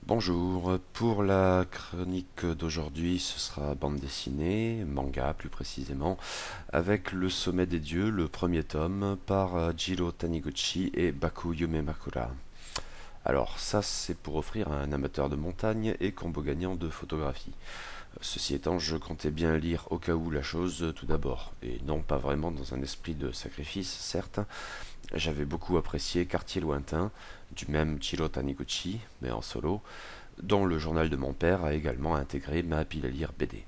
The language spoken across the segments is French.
Bonjour, pour la chronique d'aujourd'hui, ce sera bande dessinée, manga plus précisément, avec Le Sommet des Dieux, le premier tome, par Jiro Taniguchi et Baku Yumemakura. Alors ça, c'est pour offrir à un amateur de montagne et combo gagnant de photographie. Ceci étant, je comptais bien lire au cas où la chose tout d'abord, et non pas vraiment dans un esprit de sacrifice, certes. J'avais beaucoup apprécié Quartier lointain, du même Jiro Taniguchi, mais en solo, dont le journal de mon père a également intégré ma pile à lire BD.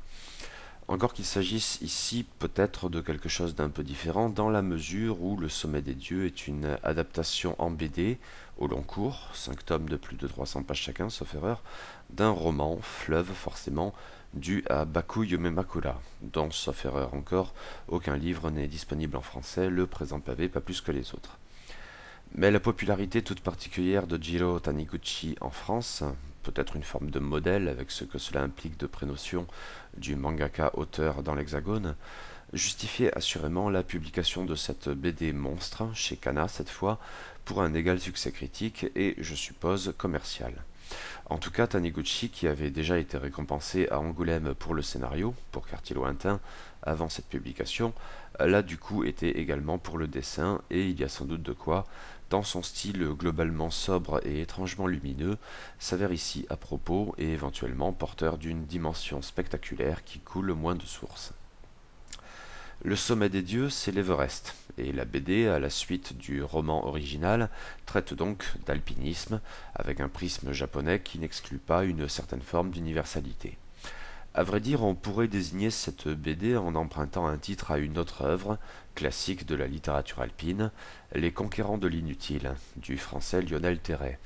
Encore qu'il s'agisse ici peut-être de quelque chose d'un peu différent dans la mesure où Le Sommet des Dieux est une adaptation en BD au long cours, 5 tomes de plus de 300 pages chacun, sauf erreur, d'un roman, fleuve forcément, dû à Baku Yumemakura, dont, sauf erreur encore, aucun livre n'est disponible en français, le présent pavé pas plus que les autres. Mais la popularité toute particulière de Jiro Taniguchi en France, peut-être une forme de modèle avec ce que cela implique de prénotion du mangaka auteur dans l'Hexagone, justifiait assurément la publication de cette BD monstre, chez Kana cette fois, pour un égal succès critique et, je suppose, commercial. En tout cas, Taniguchi, qui avait déjà été récompensé à Angoulême pour le scénario, pour Quartier lointain, avant cette publication, l'a du coup été également pour le dessin, et il y a sans doute de quoi, tant son style globalement sobre et étrangement lumineux s'avère ici à propos et éventuellement porteur d'une dimension spectaculaire qui coule moins de sources. Le sommet des dieux, c'est l'Everest, et la BD, à la suite du roman original, traite donc d'alpinisme, avec un prisme japonais qui n'exclut pas une certaine forme d'universalité. À vrai dire, on pourrait désigner cette BD en empruntant un titre à une autre œuvre, classique de la littérature alpine, Les Conquérants de l'inutile, du français Lionel Terray.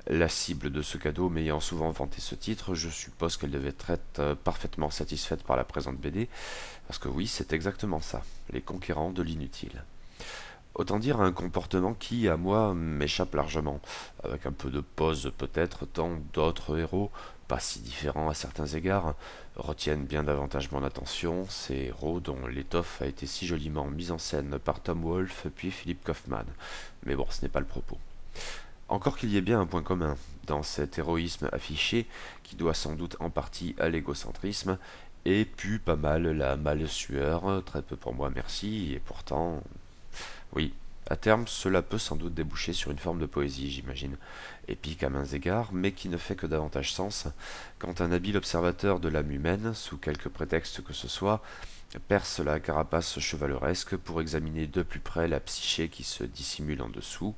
La cible de ce cadeau m'ayant souvent vanté ce titre, je suppose qu'elle devait être parfaitement satisfaite par la présente BD, parce que oui, c'est exactement ça, les conquérants de l'inutile. Autant dire un comportement qui, à moi, m'échappe largement, avec un peu de pause peut-être, tant d'autres héros, pas si différents à certains égards, retiennent bien davantage mon attention, ces héros dont l'étoffe a été si joliment mise en scène par Tom Wolfe puis Philippe Kaufman. Mais bon, ce n'est pas le propos. Encore qu'il y ait bien un point commun dans cet héroïsme affiché, qui doit sans doute en partie à l'égocentrisme, et pue pas mal la mâle-sueur, très peu pour moi merci, et pourtant... Oui, à terme, cela peut sans doute déboucher sur une forme de poésie, j'imagine, épique à mains égards, mais qui ne fait que davantage sens quand un habile observateur de l'âme humaine, sous quelque prétexte que ce soit, perce la carapace chevaleresque pour examiner de plus près la psyché qui se dissimule en dessous,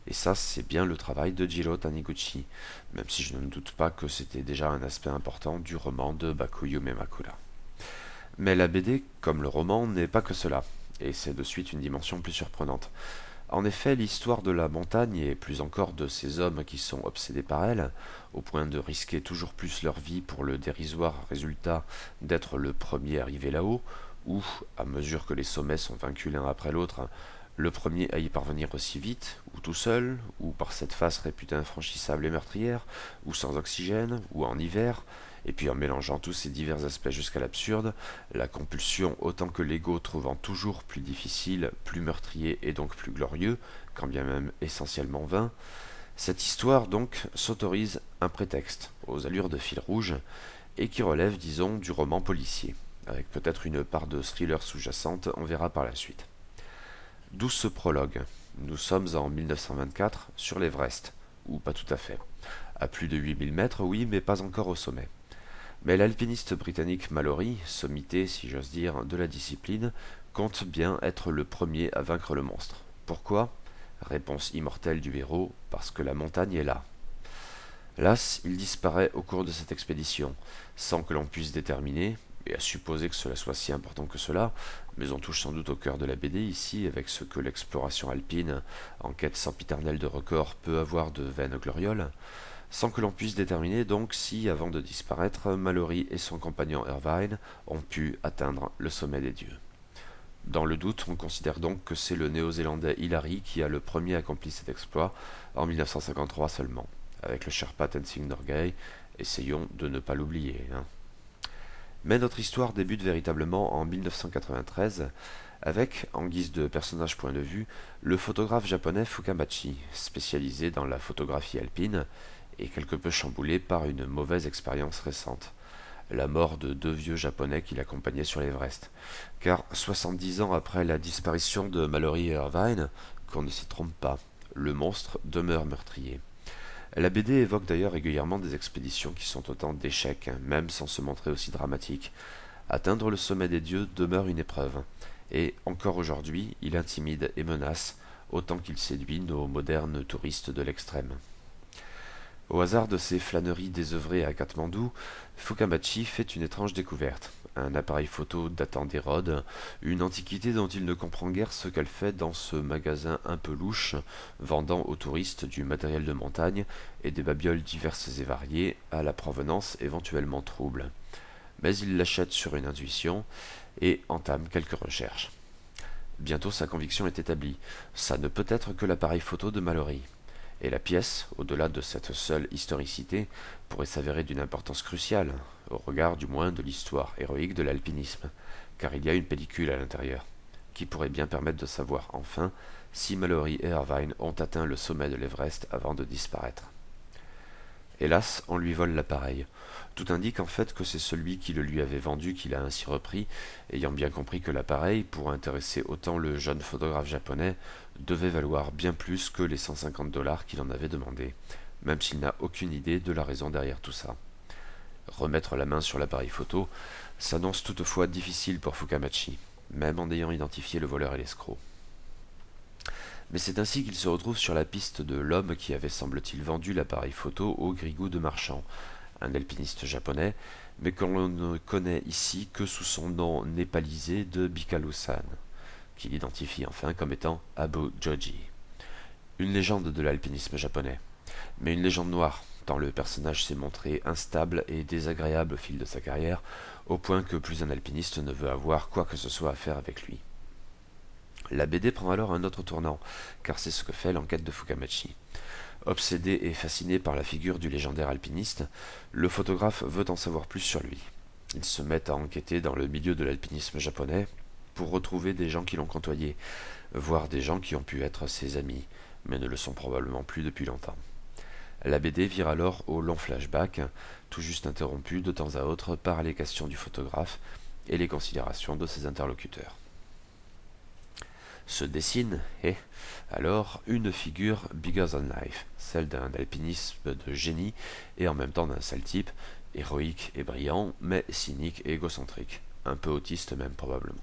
et ça c'est bien le travail de Jiro Taniguchi, même si je ne doute pas que c'était déjà un aspect important du roman de Bakuyo Memakura. Mais la BD, comme le roman, n'est pas que cela, et c'est de suite une dimension plus surprenante. En effet, l'histoire de la montagne, et plus encore de ces hommes qui sont obsédés par elle, au point de risquer toujours plus leur vie pour le dérisoire résultat d'être le premier arrivé là-haut, ou, à mesure que les sommets sont vaincus l'un après l'autre, le premier à y parvenir aussi vite, ou tout seul, ou par cette face réputée infranchissable et meurtrière, ou sans oxygène, ou en hiver, et puis en mélangeant tous ces divers aspects jusqu'à l'absurde, la compulsion autant que l'ego trouvant toujours plus difficile, plus meurtrier et donc plus glorieux, quand bien même essentiellement vain, cette histoire donc s'autorise un prétexte, aux allures de fil rouge, et qui relève, disons, du roman policier, avec peut-être une part de thriller sous-jacente, on verra par la suite. D'où ce prologue. Nous sommes en 1924 sur l'Everest, ou pas tout à fait. À plus de 8 000 mètres, oui, mais pas encore au sommet. Mais l'alpiniste britannique Mallory, sommité, si j'ose dire, de la discipline, compte bien être le premier à vaincre le monstre. Pourquoi? Réponse immortelle du héros, parce que la montagne est là. Las, il disparaît au cours de cette expédition, sans que l'on puisse déterminer, et à supposer que cela soit si important que cela, mais on touche sans doute au cœur de la BD ici, avec ce que l'exploration alpine, en quête sempiternelle de records, peut avoir de vaines glorioles, sans que l'on puisse déterminer donc si, avant de disparaître, Mallory et son compagnon Irvine ont pu atteindre le sommet des dieux. Dans le doute, on considère donc que c'est le néo-zélandais Hilary qui a le premier accompli cet exploit, en 1953 seulement, avec le Sherpa Tenzing Norgay, essayons de ne pas l'oublier. Mais notre histoire débute véritablement en 1993, avec, en guise de personnage point de vue, le photographe japonais Fukamachi, spécialisé dans la photographie alpine, et quelque peu chamboulé par une mauvaise expérience récente, la mort de 2 vieux japonais qui l'accompagnaient sur l'Everest. Car 70 ans après la disparition de Mallory et Irvine, qu'on ne s'y trompe pas, le monstre demeure meurtrier. La BD évoque d'ailleurs régulièrement des expéditions qui sont autant d'échecs, même sans se montrer aussi dramatique. Atteindre le sommet des dieux demeure une épreuve, et encore aujourd'hui, il intimide et menace autant qu'il séduit nos modernes touristes de l'extrême. Au hasard de ses flâneries désœuvrées à Katmandou, Fukamachi fait une étrange découverte. Un appareil photo datant des Rhodes, une antiquité dont il ne comprend guère ce qu'elle fait dans ce magasin un peu louche, vendant aux touristes du matériel de montagne et des babioles diverses et variées, à la provenance éventuellement trouble. Mais il l'achète sur une intuition et entame quelques recherches. Bientôt sa conviction est établie, ça ne peut être que l'appareil photo de Mallory. Et la pièce, au-delà de cette seule historicité, pourrait s'avérer d'une importance cruciale, au regard du moins de l'histoire héroïque de l'alpinisme, car il y a une pellicule à l'intérieur, qui pourrait bien permettre de savoir enfin si Mallory et Irvine ont atteint le sommet de l'Everest avant de disparaître. Hélas, on lui vole l'appareil. Tout indique en fait que c'est celui qui le lui avait vendu qui l'a ainsi repris, ayant bien compris que l'appareil, pour intéresser autant le jeune photographe japonais, devait valoir bien plus que les 150 $ qu'il en avait demandé, même s'il n'a aucune idée de la raison derrière tout ça. Remettre la main sur l'appareil photo s'annonce toutefois difficile pour Fukamachi, même en ayant identifié le voleur et l'escroc. Mais c'est ainsi qu'il se retrouve sur la piste de l'homme qui avait semble-t-il vendu l'appareil photo au grigou de marchand, un alpiniste japonais, mais que l'on ne connaît ici que sous son nom népalisé de Bikalu-san, qu'il identifie enfin comme étant Abu Joji. Une légende de l'alpinisme japonais, mais une légende noire, tant le personnage s'est montré instable et désagréable au fil de sa carrière, au point que plus un alpiniste ne veut avoir quoi que ce soit à faire avec lui. La BD prend alors un autre tournant, car c'est ce que fait l'enquête de Fukamachi. Obsédé et fasciné par la figure du légendaire alpiniste, le photographe veut en savoir plus sur lui. Il se met à enquêter dans le milieu de l'alpinisme japonais pour retrouver des gens qui l'ont côtoyé, voire des gens qui ont pu être ses amis, mais ne le sont probablement plus depuis longtemps. La BD vire alors au long flashback, tout juste interrompu de temps à autre par les questions du photographe et les considérations de ses interlocuteurs. Se dessine, alors, une figure bigger than life, celle d'un alpinisme de génie et en même temps d'un sale type, héroïque et brillant, mais cynique et égocentrique, un peu autiste même probablement.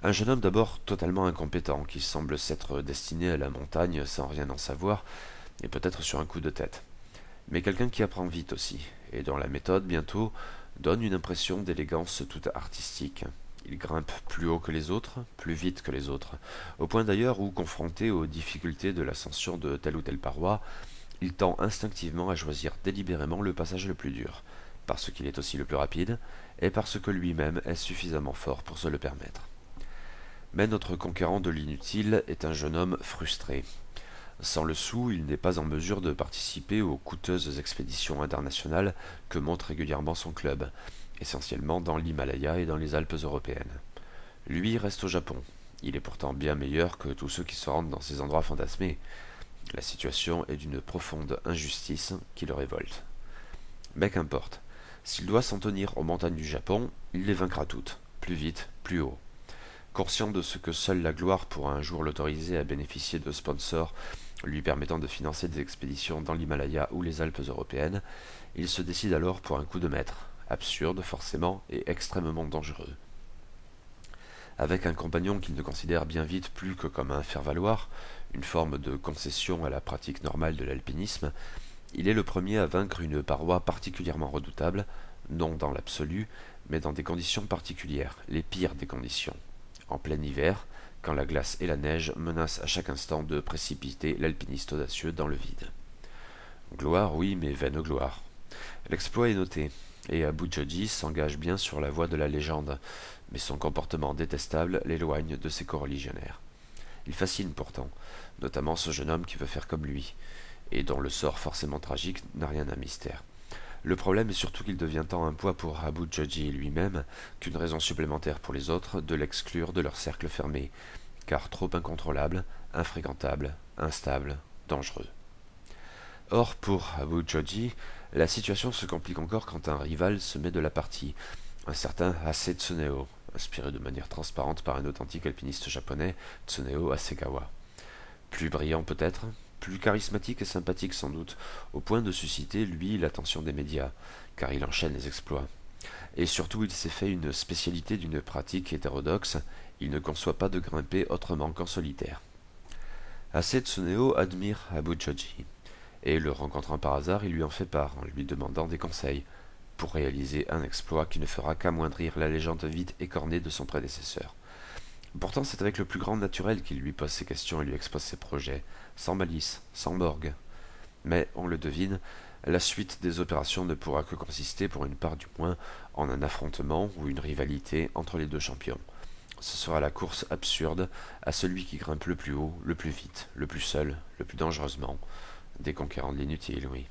Un jeune homme d'abord totalement incompétent, qui semble s'être destiné à la montagne sans rien en savoir, et peut-être sur un coup de tête. Mais quelqu'un qui apprend vite aussi, et dont la méthode, bientôt, donne une impression d'élégance toute artistique. Il grimpe plus haut que les autres, plus vite que les autres, au point d'ailleurs où, confronté aux difficultés de l'ascension de telle ou telle paroi, il tend instinctivement à choisir délibérément le passage le plus dur, parce qu'il est aussi le plus rapide, et parce que lui-même est suffisamment fort pour se le permettre. Mais notre conquérant de l'inutile est un jeune homme frustré. Sans le sou, il n'est pas en mesure de participer aux coûteuses expéditions internationales que monte régulièrement son club, essentiellement dans l'Himalaya et dans les Alpes européennes. Lui reste au Japon. Il est pourtant bien meilleur que tous ceux qui se rendent dans ces endroits fantasmés. La situation est d'une profonde injustice qui le révolte. Mais qu'importe. S'il doit s'en tenir aux montagnes du Japon, il les vaincra toutes, plus vite, plus haut. Conscient de ce que seule la gloire pourra un jour l'autoriser à bénéficier de sponsors lui permettant de financer des expéditions dans l'Himalaya ou les Alpes européennes, il se décide alors pour un coup de maître, absurde forcément et extrêmement dangereux. Avec un compagnon qu'il ne considère bien vite plus que comme un faire-valoir, une forme de concession à la pratique normale de l'alpinisme, il est le premier à vaincre une paroi particulièrement redoutable, non dans l'absolu, mais dans des conditions particulières, les pires des conditions. En plein hiver, quand la glace et la neige menacent à chaque instant de précipiter l'alpiniste audacieux dans le vide. Gloire, oui, mais vaine gloire. L'exploit est noté, et Abu Joji s'engage bien sur la voie de la légende, mais son comportement détestable l'éloigne de ses coreligionnaires. Il fascine pourtant, notamment ce jeune homme qui veut faire comme lui, et dont le sort forcément tragique n'a rien d'un mystère. Le problème est surtout qu'il devient tant un poids pour Abu Joji lui-même qu'une raison supplémentaire pour les autres de l'exclure de leur cercle fermé, car trop incontrôlable, infréquentable, instable, dangereux. Or, pour Abu Joji, la situation se complique encore quand un rival se met de la partie, un certain Hase Tsuneo, inspiré de manière transparente par un authentique alpiniste japonais, Tsuneo Hasegawa. Plus brillant peut-être, plus charismatique et sympathique sans doute, au point de susciter, lui, l'attention des médias, car il enchaîne les exploits. Et surtout, il s'est fait une spécialité d'une pratique hétérodoxe, il ne conçoit pas de grimper autrement qu'en solitaire. Hase Tsuneo admire Abu Joji, et le rencontrant par hasard, il lui en fait part en lui demandant des conseils, pour réaliser un exploit qui ne fera qu'amoindrir la légende vite écornée de son prédécesseur. Pourtant, c'est avec le plus grand naturel qu'il lui pose ses questions et lui expose ses projets, sans malice, sans morgue. Mais, on le devine, la suite des opérations ne pourra que consister, pour une part du moins, en un affrontement ou une rivalité entre les deux champions. Ce sera la course absurde à celui qui grimpe le plus haut, le plus vite, le plus seul, le plus dangereusement, déconquérant de l'inutile, oui.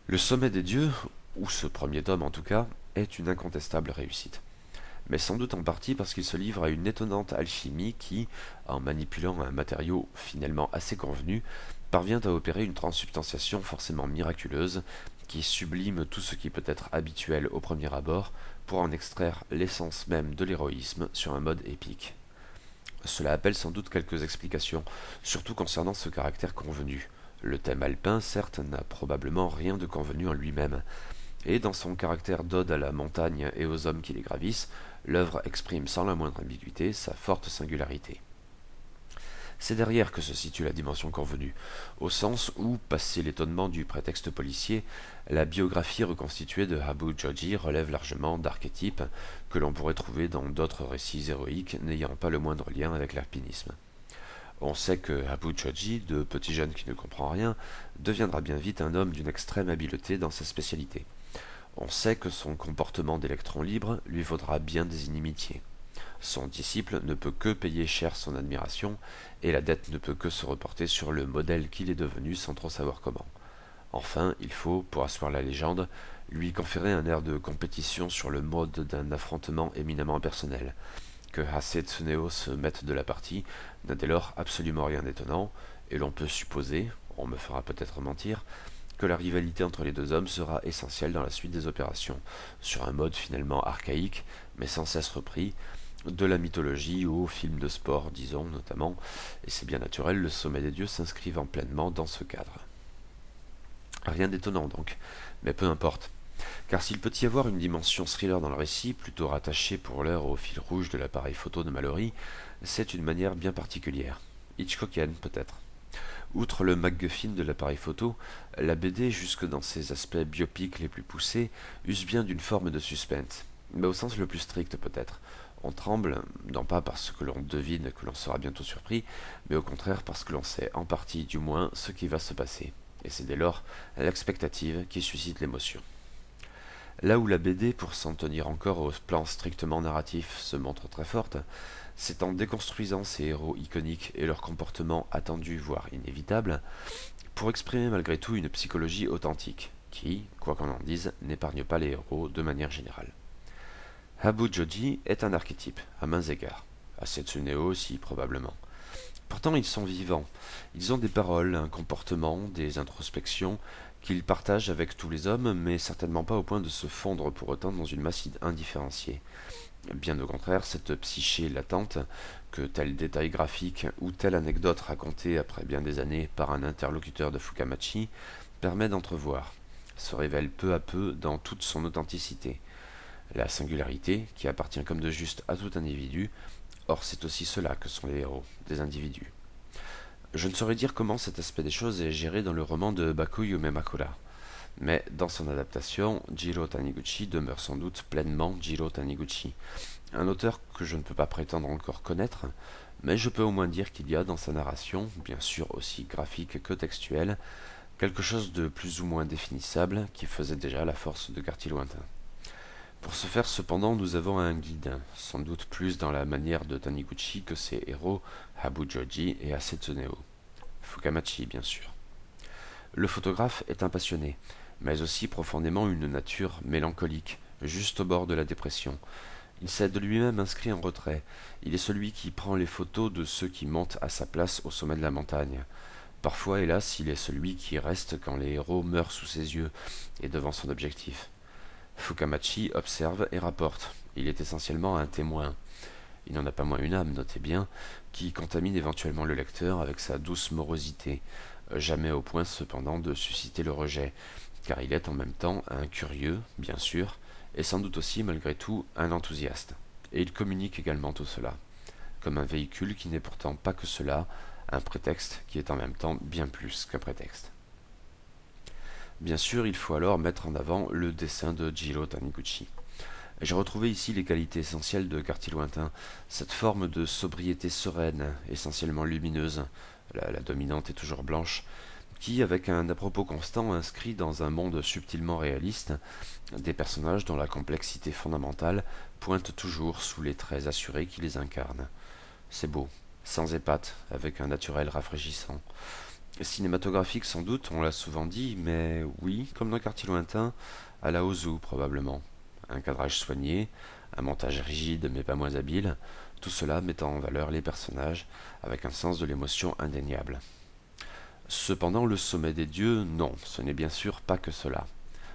Le sommet des dieux, ou ce premier tome en tout cas, est une incontestable réussite. Mais sans doute en partie parce qu'il se livre à une étonnante alchimie qui, en manipulant un matériau finalement assez convenu, parvient à opérer une transsubstantiation forcément miraculeuse qui sublime tout ce qui peut être habituel au premier abord pour en extraire l'essence même de l'héroïsme sur un mode épique. Cela appelle sans doute quelques explications, surtout concernant ce caractère convenu. Le thème alpin, certes, n'a probablement rien de convenu en lui-même, et dans son caractère d'ode à la montagne et aux hommes qui les gravissent, l'œuvre exprime sans la moindre ambiguïté sa forte singularité. C'est derrière que se situe la dimension convenue, au sens où, passé l'étonnement du prétexte policier, la biographie reconstituée de Abu Joji relève largement d'archétypes que l'on pourrait trouver dans d'autres récits héroïques n'ayant pas le moindre lien avec l'alpinisme. On sait que Abu Joji, de petit jeune qui ne comprend rien, deviendra bien vite un homme d'une extrême habileté dans sa spécialité. On sait que son comportement d'électron libre lui vaudra bien des inimitiés. Son disciple ne peut que payer cher son admiration, et la dette ne peut que se reporter sur le modèle qu'il est devenu sans trop savoir comment. Enfin, il faut, pour asseoir la légende, lui conférer un air de compétition sur le mode d'un affrontement éminemment personnel. Que Hase Tsuneo se mette de la partie n'a dès lors absolument rien d'étonnant, et l'on peut supposer, on me fera peut-être mentir, que la rivalité entre les deux hommes sera essentielle dans la suite des opérations, sur un mode finalement archaïque, mais sans cesse repris, de la mythologie aux films de sport, disons notamment, et c'est bien naturel, le sommet des dieux s'inscrivant pleinement dans ce cadre. Rien d'étonnant donc, mais peu importe, car s'il peut y avoir une dimension thriller dans le récit, plutôt rattachée pour l'heure au fil rouge de l'appareil photo de Mallory, c'est une manière bien particulière, Hitchcockienne peut-être. Outre le MacGuffin de l'appareil photo, la BD, jusque dans ses aspects biopiques les plus poussés, use bien d'une forme de suspense, mais au sens le plus strict peut-être. On tremble, non pas parce que l'on devine que l'on sera bientôt surpris, mais au contraire parce que l'on sait en partie du moins ce qui va se passer, et c'est dès lors l'expectative qui suscite l'émotion. Là où la BD, pour s'en tenir encore au plan strictement narratif, se montre très forte, c'est en déconstruisant ces héros iconiques et leur comportement attendu voire inévitable, pour exprimer malgré tout une psychologie authentique, qui, quoi qu'on en dise, n'épargne pas les héros de manière générale. Abu Joji est un archétype, à mains égards, Hase Tsuneo aussi probablement. Pourtant ils sont vivants, ils ont des paroles, un comportement, des introspections, qu'ils partagent avec tous les hommes, mais certainement pas au point de se fondre pour autant dans une masse indifférenciée. Bien au contraire, cette psyché latente, que tel détail graphique ou telle anecdote racontée après bien des années par un interlocuteur de Fukamachi, permet d'entrevoir, se révèle peu à peu dans toute son authenticité. La singularité, qui appartient comme de juste à tout individu, or c'est aussi cela que sont les héros, des individus. Je ne saurais dire comment cet aspect des choses est géré dans le roman de Bakuyu Makura, mais dans son adaptation, Jiro Taniguchi demeure sans doute pleinement Jiro Taniguchi, un auteur que je ne peux pas prétendre encore connaître, mais je peux au moins dire qu'il y a dans sa narration, bien sûr aussi graphique que textuelle, quelque chose de plus ou moins définissable qui faisait déjà la force de Quartier Lointain. Pour ce faire cependant, nous avons un guide, sans doute plus dans la manière de Taniguchi que ses héros, Abu Joji et Hase Tsuneo. Fukamachi, bien sûr. Le photographe est un passionné, mais aussi profondément une nature mélancolique, juste au bord de la dépression. Il s'est de lui-même inscrit en retrait. Il est celui qui prend les photos de ceux qui montent à sa place au sommet de la montagne. Parfois, hélas, il est celui qui reste quand les héros meurent sous ses yeux et devant son objectif. Fukamachi observe et rapporte. Il est essentiellement un témoin. Il n'en a pas moins une âme, notez bien, qui contamine éventuellement le lecteur avec sa douce morosité, jamais au point cependant de susciter le rejet, car il est en même temps un curieux, bien sûr, et sans doute aussi malgré tout un enthousiaste. Et il communique également tout cela, comme un véhicule qui n'est pourtant pas que cela, un prétexte qui est en même temps bien plus qu'un prétexte. Bien sûr, il faut alors mettre en avant le dessin de Jiro Taniguchi. J'ai retrouvé ici les qualités essentielles de Quartier Lointain, cette forme de sobriété sereine, essentiellement lumineuse, la dominante est toujours blanche, qui, avec un à-propos constant, inscrit dans un monde subtilement réaliste des personnages dont la complexité fondamentale pointe toujours sous les traits assurés qui les incarnent. C'est beau, sans épate, avec un naturel rafraîchissant. Cinématographique sans doute, on l'a souvent dit, mais oui, comme dans Quartier Lointain, à la Ozu probablement. Un cadrage soigné, un montage rigide mais pas moins habile, tout cela mettant en valeur les personnages avec un sens de l'émotion indéniable. Cependant, le sommet des dieux, non, ce n'est bien sûr pas que cela.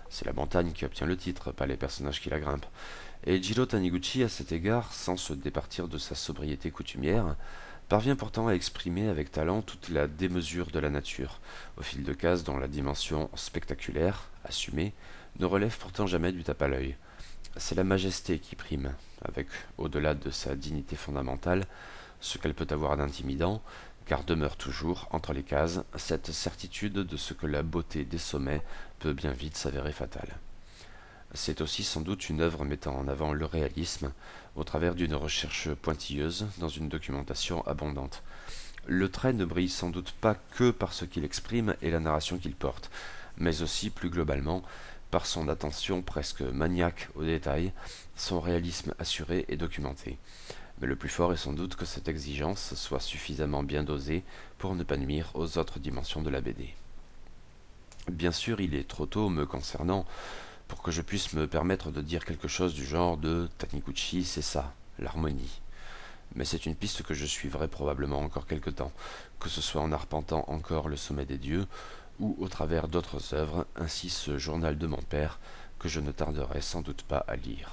C'est la montagne qui obtient le titre, pas les personnages qui la grimpent. Et Jiro Taniguchi, à cet égard, sans se départir de sa sobriété coutumière, parvient pourtant à exprimer avec talent toute la démesure de la nature, au fil de cases dont la dimension spectaculaire, assumée, ne relève pourtant jamais du tape à l'œil. C'est la majesté qui prime, avec, au-delà de sa dignité fondamentale, ce qu'elle peut avoir d'intimidant, car demeure toujours, entre les cases, cette certitude de ce que la beauté des sommets peut bien vite s'avérer fatale. C'est aussi sans doute une œuvre mettant en avant le réalisme, au travers d'une recherche pointilleuse dans une documentation abondante. Le trait ne brille sans doute pas que par ce qu'il exprime et la narration qu'il porte, mais aussi, plus globalement, par son attention presque maniaque aux détails, son réalisme assuré et documenté. Mais le plus fort est sans doute que cette exigence soit suffisamment bien dosée pour ne pas nuire aux autres dimensions de la BD. Bien sûr, il est trop tôt me concernant pour que je puisse me permettre de dire quelque chose du genre de Taniguchi, c'est ça, l'harmonie. Mais c'est une piste que je suivrai probablement encore quelque temps, que ce soit en arpentant encore le sommet des dieux, ou au travers d'autres œuvres, ainsi ce journal de mon père, que je ne tarderai sans doute pas à lire.